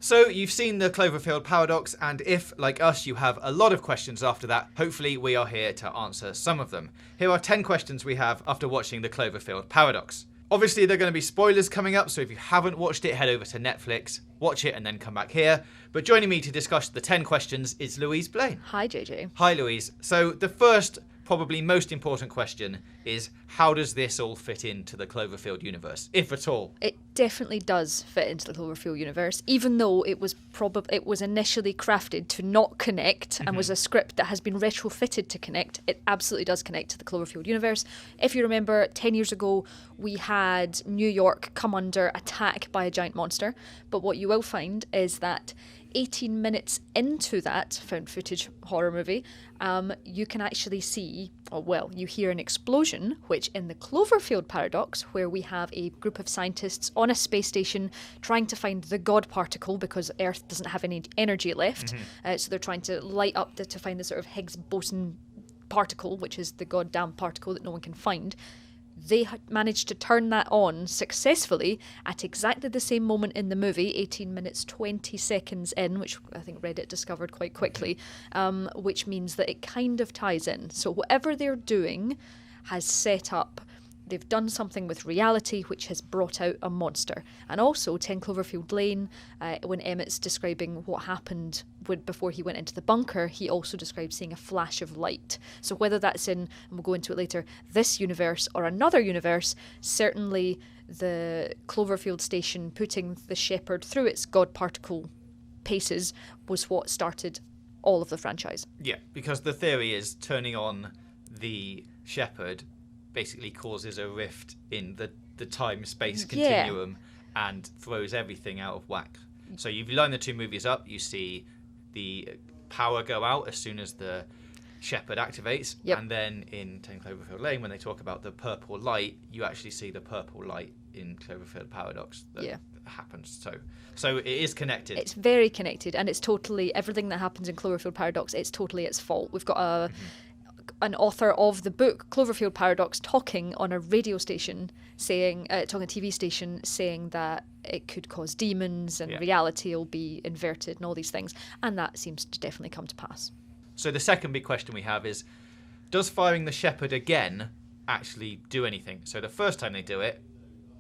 So you've seen the Cloverfield Paradox, and if, like us, you have a lot of questions after that, hopefully we are here to answer some of them. Here are 10 questions we have after watching the Cloverfield Paradox. Obviously, there are going to be spoilers coming up, so if you haven't watched it, head over to Netflix, watch it, and then come back here. But joining me to discuss the 10 questions is Louise Blaine. Hi, JJ. Hi, Louise. So the first, probably most important question is, how does this all fit into the Cloverfield universe, if at all? It definitely does fit into the Cloverfield universe, even though it was initially crafted to not connect and was a script that has been retrofitted to connect. It absolutely does connect to the Cloverfield universe. If you remember, 10 years ago, we had New York come under attack by a giant monster. But what you will find is that 18 minutes into that found footage horror movie, you can actually see, you hear an explosion, which in the Cloverfield Paradox, where we have a group of scientists on a space station trying to find the God particle because Earth doesn't have any energy left, so they're trying to light up to find the sort of Higgs boson particle, which is the goddamn particle that no one can find. They managed to turn that on successfully at exactly the same moment in the movie, 18 minutes 20 seconds in, which I think Reddit discovered quite quickly, which means that it kind of ties in. So whatever they're doing has set up, they've done something with reality which has brought out a monster. And also 10 Cloverfield Lane, when Emmett's describing what happened before he went into the bunker, he also described seeing a flash of light. So whether that's in, and we'll go into it later, this universe or another universe, certainly the Cloverfield station putting the SHEPARD through its God particle paces was what started all of the franchise. Yeah, because the theory is turning on the SHEPARD basically causes a rift in the time-space continuum and throws everything out of whack. So you line the two movies up, you see the power go out as soon as the SHEPARD activates, and then in 10 Cloverfield Lane, when they talk about the purple light, you actually see the purple light in Cloverfield Paradox that happens. So it is connected. It's very connected, and it's totally, everything that happens in Cloverfield Paradox, it's totally its fault. We've got an author of the book Cloverfield Paradox talking on a radio station saying, talking a TV station saying that it could cause demons and reality will be inverted and all these things. And that seems to definitely come to pass. So the second big question we have is, does firing the SHEPARD again actually do anything? So the first time they do it,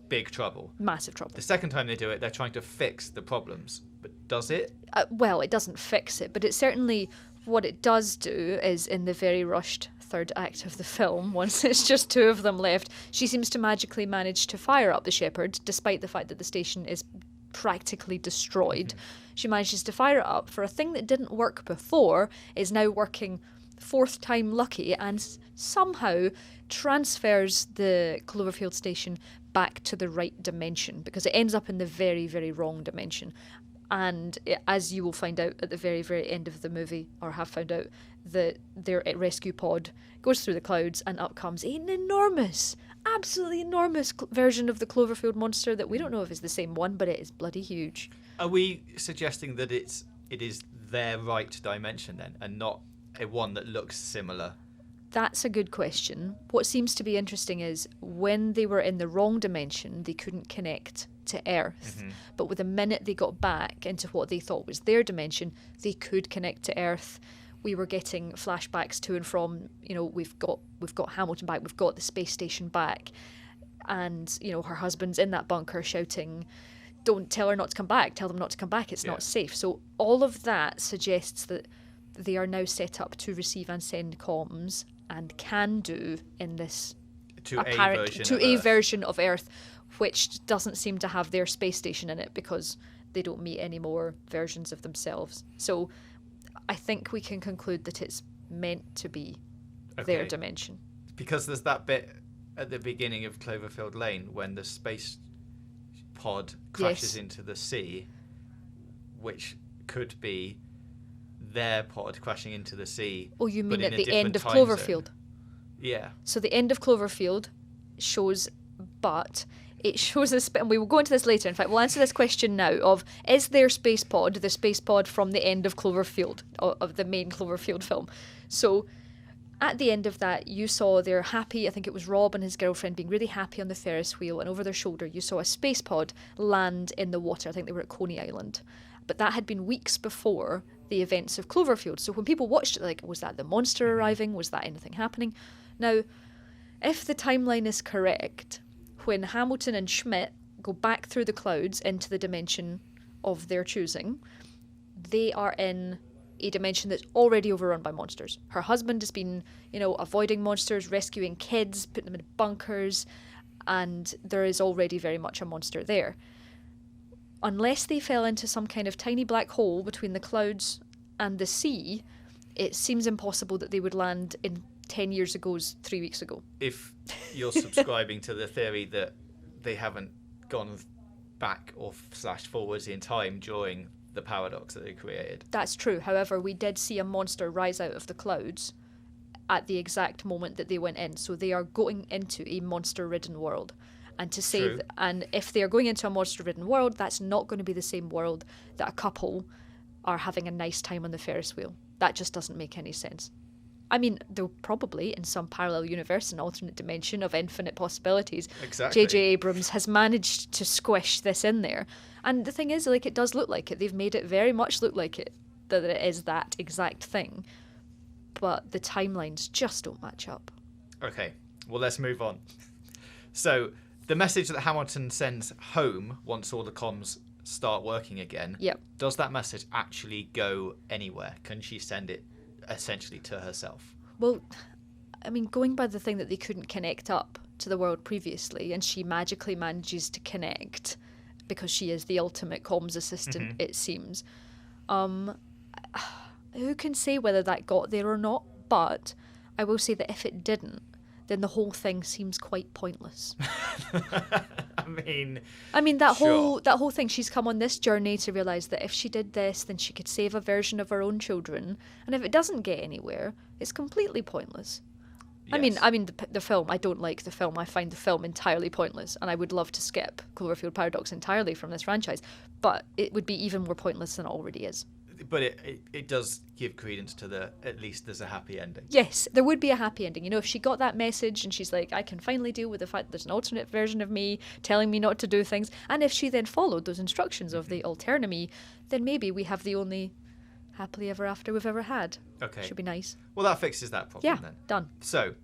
big trouble. Massive trouble. The second time they do it, they're trying to fix the problems. But does it? Well, it doesn't fix it, but it certainly... What it does do is, in the very rushed third act of the film, once it's just two of them left, she seems to magically manage to fire up the SHEPARD, despite the fact that the station is practically destroyed. She manages to fire it up for a thing that didn't work before, is now working fourth time lucky, and somehow transfers the Cloverfield station back to the right dimension, because it ends up in the very, very wrong dimension. And as you will find out at the very, very end of the movie, or have found out, that their rescue pod goes through the clouds and up comes an enormous, absolutely enormous version of the Cloverfield monster that we don't know if it's the same one, but it is bloody huge. Are we suggesting that it is their right dimension then, and not a one that looks similar? That's a good question. What seems to be interesting is when they were in the wrong dimension, they couldn't connect to Earth. But with the minute they got back into what they thought was their dimension, they could connect to Earth. We were getting flashbacks to and from, we've got Hamilton back, we've got the space station back, and her husband's in that bunker shouting, "Don't tell her not to come back, tell them not to come back, it's not safe." So all of that suggests that they are now set up to receive and send comms, and can do in this a version of Earth, which doesn't seem to have their space station in it because they don't meet any more versions of themselves. So I think we can conclude that it's meant to be their dimension. Because there's that bit at the beginning of Cloverfield Lane when the space pod crashes into the sea, which could be their pod crashing into the sea. Oh, you mean at the end of Cloverfield? Yeah. So the end of Cloverfield shows, but it shows us, and we will go into this later. In fact, we'll answer this question now of, is their space pod the space pod from the end of Cloverfield, of the main Cloverfield film? So at the end of that, you saw they're happy. I think it was Rob and his girlfriend being really happy on the Ferris wheel, and over their shoulder you saw a space pod land in the water. I think they were at Coney Island. But that had been weeks before the events of Cloverfield. So when people watched it, like, was that the monster arriving? Was that anything happening? Now, if the timeline is correct, when Hamilton and Schmidt go back through the clouds into the dimension of their choosing, they are in a dimension that's already overrun by monsters. Her husband has been, avoiding monsters, rescuing kids, putting them in bunkers, and there is already very much a monster there. Unless they fell into some kind of tiny black hole between the clouds and the sea, it seems impossible that they would land in 10 years ago's 3 weeks ago. If you're subscribing to the theory that they haven't gone back or / forwards in time during the paradox that they created. That's true. However, we did see a monster rise out of the clouds at the exact moment that they went in. So they are going into a monster-ridden world. And to say, and if they are going into a monster-ridden world, that's not going to be the same world that a couple are having a nice time on the Ferris wheel. That just doesn't make any sense. I mean, they'll probably, in some parallel universe, an alternate dimension of infinite possibilities, exactly. J.J. Abrams has managed to squish this in there. And the thing is, like, it does look like it. They've made it very much look like it, that it is that exact thing. But the timelines just don't match up. Okay, well, let's move on. So, the message that Hamilton sends home once all the comms start working again, does that message actually go anywhere? Can she send it essentially to herself? Well, I mean, going by the thing that they couldn't connect up to the world previously, and she magically manages to connect because she is the ultimate comms assistant, it seems. Who can say whether that got there or not? But I will say that if it didn't, then the whole thing seems quite pointless. I mean that whole thing. She's come on this journey to realise that if she did this, then she could save a version of her own children. And if it doesn't get anywhere, it's completely pointless. Yes. I mean the film. I don't like the film. I find the film entirely pointless, and I would love to skip Cloverfield Paradox entirely from this franchise. But it would be even more pointless than it already is. But it does give credence to at least there's a happy ending. Yes, there would be a happy ending. If she got that message and she's like, I can finally deal with the fact that there's an alternate version of me telling me not to do things. And if she then followed those instructions of the alternate me, then maybe we have the only happily ever after we've ever had. Okay. Should be nice. Well, that fixes that problem then. Done. So,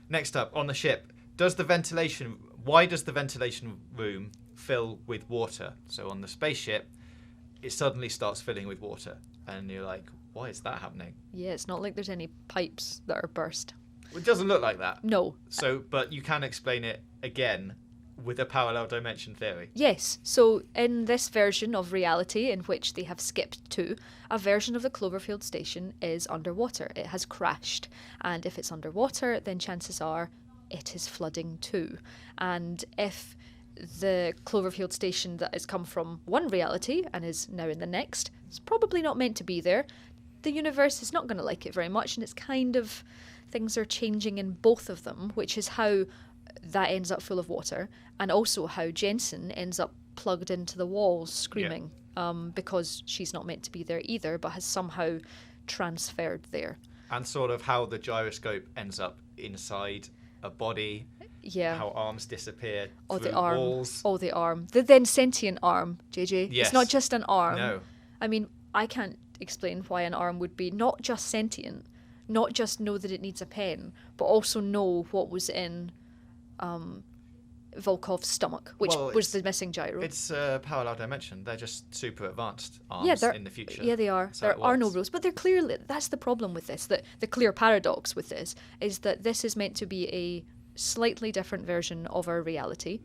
next up, on the ship, why does the ventilation room fill with water? So on the spaceship, it suddenly starts filling with water. And you're like, why is that happening? Yeah, it's not like there's any pipes that are burst. It doesn't look like that. No. So, but you can explain it again with a parallel dimension theory. Yes. So in this version of reality in which they have skipped to, a version of the Cloverfield station is underwater. It has crashed. And if it's underwater, then chances are it is flooding too. And if the Cloverfield station that has come from one reality and is now in the next, it's probably not meant to be there. The universe is not going to like it very much, and it's kind of, things are changing in both of them, which is how that ends up full of water, and also how Jensen ends up plugged into the walls screaming, because she's not meant to be there either, but has somehow transferred there. And sort of how the gyroscope ends up inside a body. Yeah. How arms disappear through the arm. walls. Oh, the arm. The then sentient arm, JJ. Yes. It's not just an arm. No. I mean, I can't explain why an arm would be not just sentient, not just know that it needs a pen, but also know what was in Volkov's stomach, which was the missing gyro. It's a parallel dimension. They're just super advanced arms in the future. Yeah, they are. There are no rules. But they're clearly, that's the problem with this, that the clear paradox with this is that this is meant to be a slightly different version of our reality,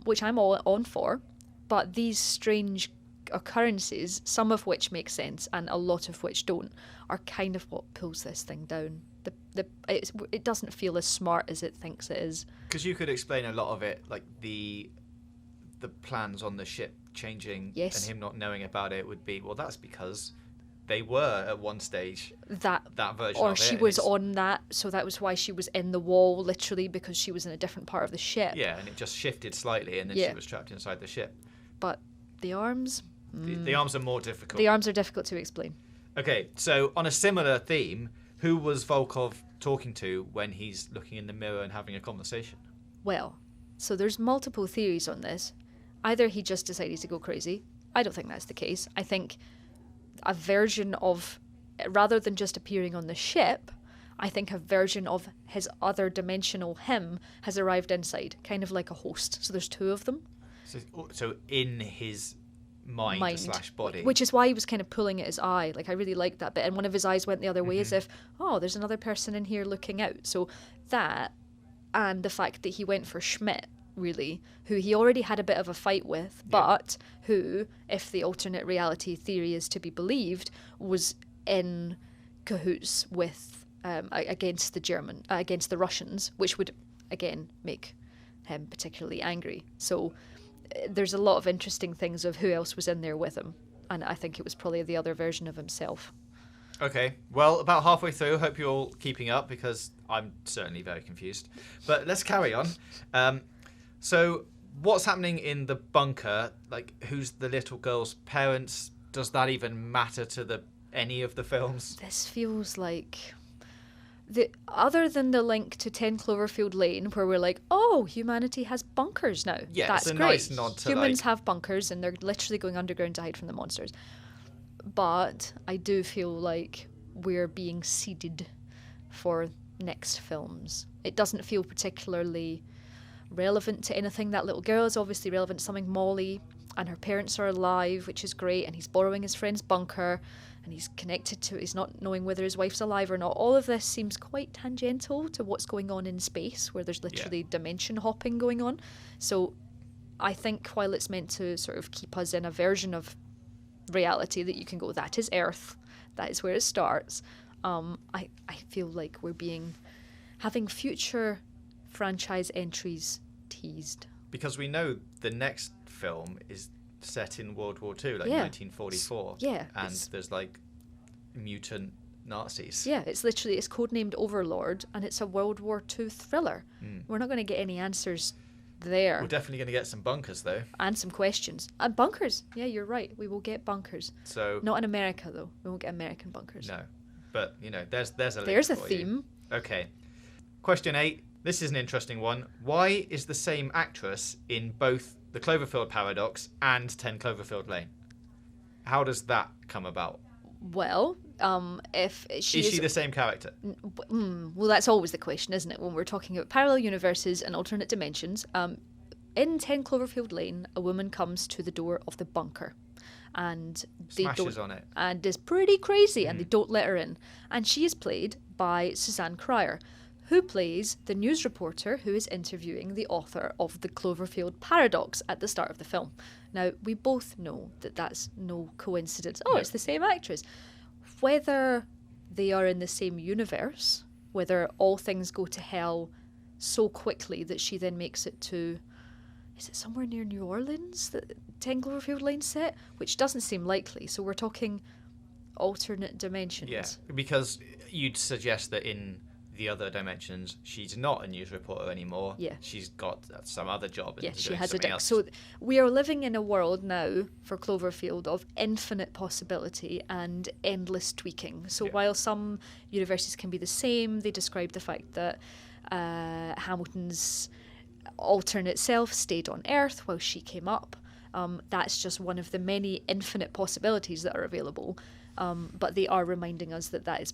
which I'm all on for, but these strange occurrences, some of which make sense and a lot of which don't, are kind of what pulls this thing down. It doesn't feel as smart as it thinks it is. Because you could explain a lot of it, like the plans on the ship changing and him not knowing about it would be, well, that's because they were at one stage that version of it. Or she was on that, so that was why she was in the wall, literally, because she was in a different part of the ship. Yeah, and it just shifted slightly, and then she was trapped inside the ship. But the arms? The arms are more difficult. The arms are difficult to explain. Okay, so on a similar theme, who was Volkov talking to when he's looking in the mirror and having a conversation? Well, so there's multiple theories on this. Either he just decided to go crazy, I don't think that's the case. I think a version of, rather than just appearing on the ship, I think a version of his other dimensional him has arrived inside, kind of like a host. So there's two of them. So in his mind slash body. Which is why he was kind of pulling at his eye. Like, I really liked that bit. And one of his eyes went the other way as if, oh, there's another person in here looking out. So that, and the fact that he went for Schmidt, really, who he already had a bit of a fight with, but who, if the alternate reality theory is to be believed, was in cahoots with against the Russians, which would again make him particularly angry. So there's a lot of interesting things of who else was in there with him, and I think it was probably the other version of himself. Okay, well, about halfway through. Hope you're all keeping up, because I'm certainly very confused. But let's carry on. So what's happening in the bunker? Like, who's the little girl's parents? Does that even matter to any of the films? This feels like, other than the link to 10 Cloverfield Lane, where we're like, oh, humanity has bunkers now. Yeah, that's it's a great. nice nod to Humans have bunkers, and they're literally going underground to hide from the monsters. But I do feel like we're being seeded for next films. It doesn't feel particularly relevant to anything. That little girl is obviously relevant to something. Molly and her parents are alive, which is great, and he's borrowing his friend's bunker, and he's connected to it. He's not knowing whether his wife's alive or not. All of this seems quite tangential to what's going on in space, where there's literally dimension hopping going on. So I think while it's meant to sort of keep us in a version of reality that you can go, that is Earth, that is where it starts, I feel like we're having future franchise entries teased. Because we know the next film is set in World War II, like 1944. Yeah. And there's like mutant Nazis. Yeah, it's codenamed Overlord, and it's a World War II thriller. We're not going to get any answers there. We're definitely going to get some bunkers, though. And some questions. And bunkers. Yeah, you're right. We will get bunkers. So not in America, though. We won't get American bunkers. No. But, there's a link. There's a theme. Okay. Question 8. This is an interesting one. Why is the same actress in both the Cloverfield Paradox and 10 Cloverfield Lane? How does that come about? Well, if she is she the same character? Well, that's always the question, isn't it? When we're talking about parallel universes and alternate dimensions. In 10 Cloverfield Lane, a woman comes to the door of the bunker, and smashes on it, and is pretty crazy, and they don't let her in. And she is played by Suzanne Cryer, who plays the news reporter who is interviewing the author of the Cloverfield Paradox at the start of the film. Now, we both know that that's no coincidence. Oh, it's the same actress. Whether they are in the same universe, whether all things go to hell so quickly that she then makes it to, is it somewhere near New Orleans that 10 Cloverfield Lane set? Which doesn't seem likely. So we're talking alternate dimensions. Yeah, because you'd suggest that in the other dimensions, she's not a news reporter anymore. Yeah. She's got some other job. Yeah, she has else. So we are living in a world now for Cloverfield of infinite possibility and endless tweaking. So while some universes can be the same, they describe the fact that Hamilton's alternate self stayed on Earth while she came up. That's just one of the many infinite possibilities that are available. But they are reminding us that is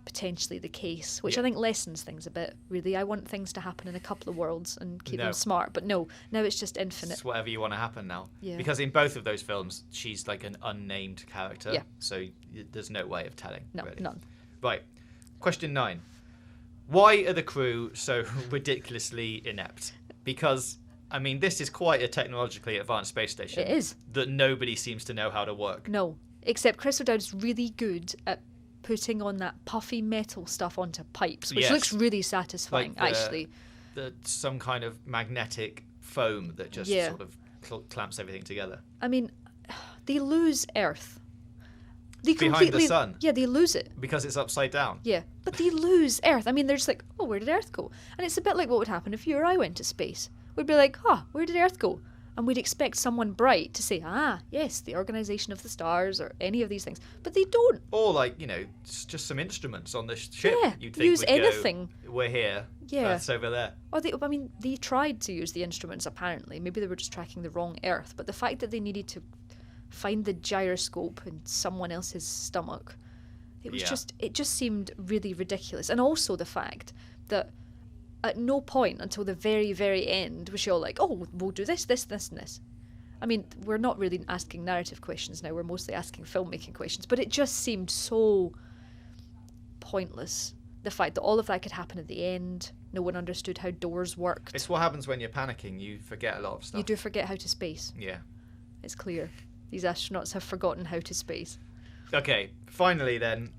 potentially the case, which I think lessens things a bit, really. I want things to happen in a couple of worlds and keep them smart, but no, now it's just infinite. It's whatever you want to happen now. Yeah. Because in both of those films, she's like an unnamed character, so there's no way of telling. No, really. none. Right. Question 9. Why are the crew so ridiculously inept? Because, this is quite a technologically advanced space station. It is. That nobody seems to know how to work. No, except Chris O'Dowd's really good at putting on that puffy metal stuff onto pipes, which looks really satisfying, actually. Some kind of magnetic foam that just sort of clamps everything together. They lose Earth. Behind the sun? Yeah, they lose it. Because it's upside down? Yeah, but they lose Earth. They're just like, oh, where did Earth go? And it's a bit like what would happen if you or I went to space. We'd be like, where did Earth go? And we'd expect someone bright to say, yes, the Organisation of the Stars or any of these things. But they don't. Or just some instruments on the ship. Yeah, You'd think use anything. We're here. Yeah. Earth's over there. Or they tried to use the instruments, apparently. Maybe they were just tracking the wrong Earth. But the fact that they needed to find the gyroscope in someone else's stomach. It was it just seemed really ridiculous. And also the fact that at no point until the very, very end was she all like, oh, we'll do this, this, this, and this. I mean, we're not really asking narrative questions now. We're mostly asking filmmaking questions. But it just seemed so pointless. The fact that all of that could happen at the end. No one understood how doors worked. It's what happens when you're panicking. You forget a lot of stuff. You do forget how to space. Yeah. It's clear. These astronauts have forgotten how to space. Okay, finally then,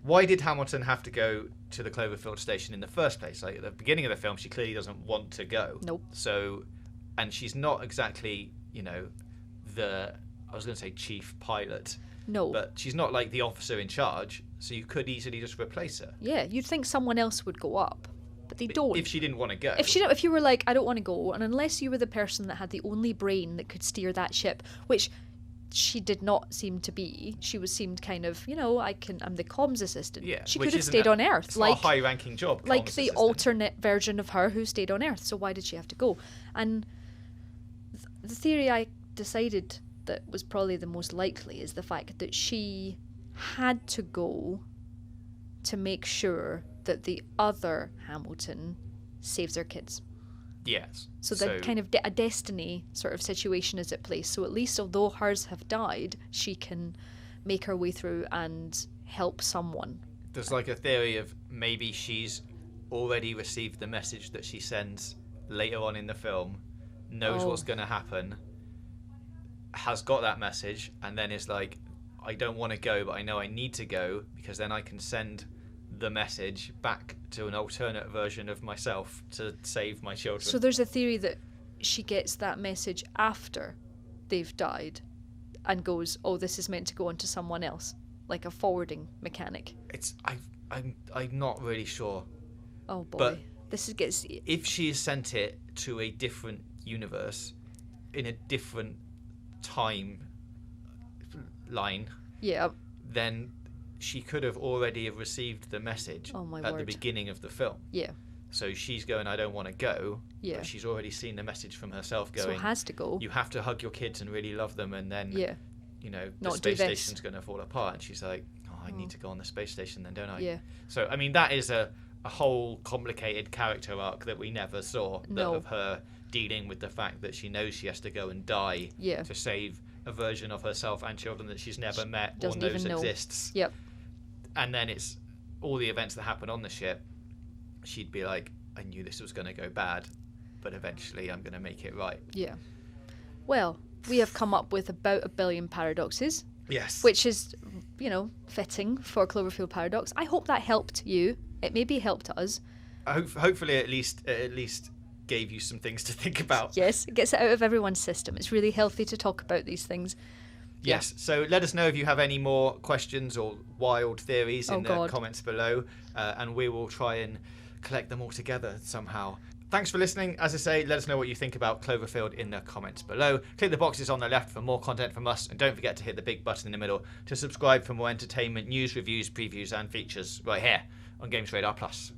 why did Hamilton have to go to the Cloverfield station in the first place? Like, at the beginning of the film, she clearly doesn't want to go. Nope. So, and she's not exactly, you know, I was going to say chief pilot. No. But she's not like the officer in charge, so you could easily just replace her. Yeah, you'd think someone else would go up, but they don't. If she didn't want to go. If you were like, I don't want to go, and unless you were the person that had the only brain that could steer that ship, which she did not seem to be. She seemed kind of, you know, I'm the comms assistant. Yeah, she could have stayed on Earth. It's not a high-ranking job. Like the assistant. alternate version of her who stayed on Earth. So why did she have to go? And the theory I decided that was probably the most likely is the fact that she had to go to make sure that the other Hamilton saves her kids. Yes. So that kind of a destiny sort of situation is at play. So at least although hers have died, she can make her way through and help someone. There's like a theory of maybe she's already received the message that she sends later on in the film, knows what's going to happen, has got that message, and then is like, I don't want to go, but I know I need to go because then I can send the message back to an alternate version of myself to save my children. So there's a theory that she gets that message after they've died and goes, oh, this is meant to go on to someone else, like a forwarding mechanic. I'm not really sure. Oh boy, but gets. If she has sent it to a different universe in a different time line, then she could have already have received the message at the beginning of the film. Yeah. So she's going, I don't want to go. Yeah. But she's already seen the message from herself going, so has to go. You have to hug your kids and really love them, and then, you know, the Not space station's going to fall apart. And she's like, I need to go on the space station then, don't I? Yeah. So, I mean, that is a whole complicated character arc that we never saw. Of her dealing with the fact that she knows she has to go and die to save a version of herself and children that she's never met or knows exists. Yep. And then it's all the events that happen on the ship. She'd be like, I knew this was going to go bad, but eventually I'm going to make it right. Yeah. Well, we have come up with about 1 billion paradoxes. Yes. Which is, you know, fitting for Cloverfield Paradox. I hope that helped you. It maybe helped us. Hopefully at least gave you some things to think about. Yes, it gets it out of everyone's system. It's really healthy to talk about these things. Yes, so let us know if you have any more questions or wild theories in the comments below, and we will try and collect them all together somehow. Thanks for listening. As I say, let us know what you think about Cloverfield in the comments below. Click the boxes on the left for more content from us, and don't forget to hit the big button in the middle to subscribe for more entertainment, news, reviews, previews, and features right here on Games Radar Plus.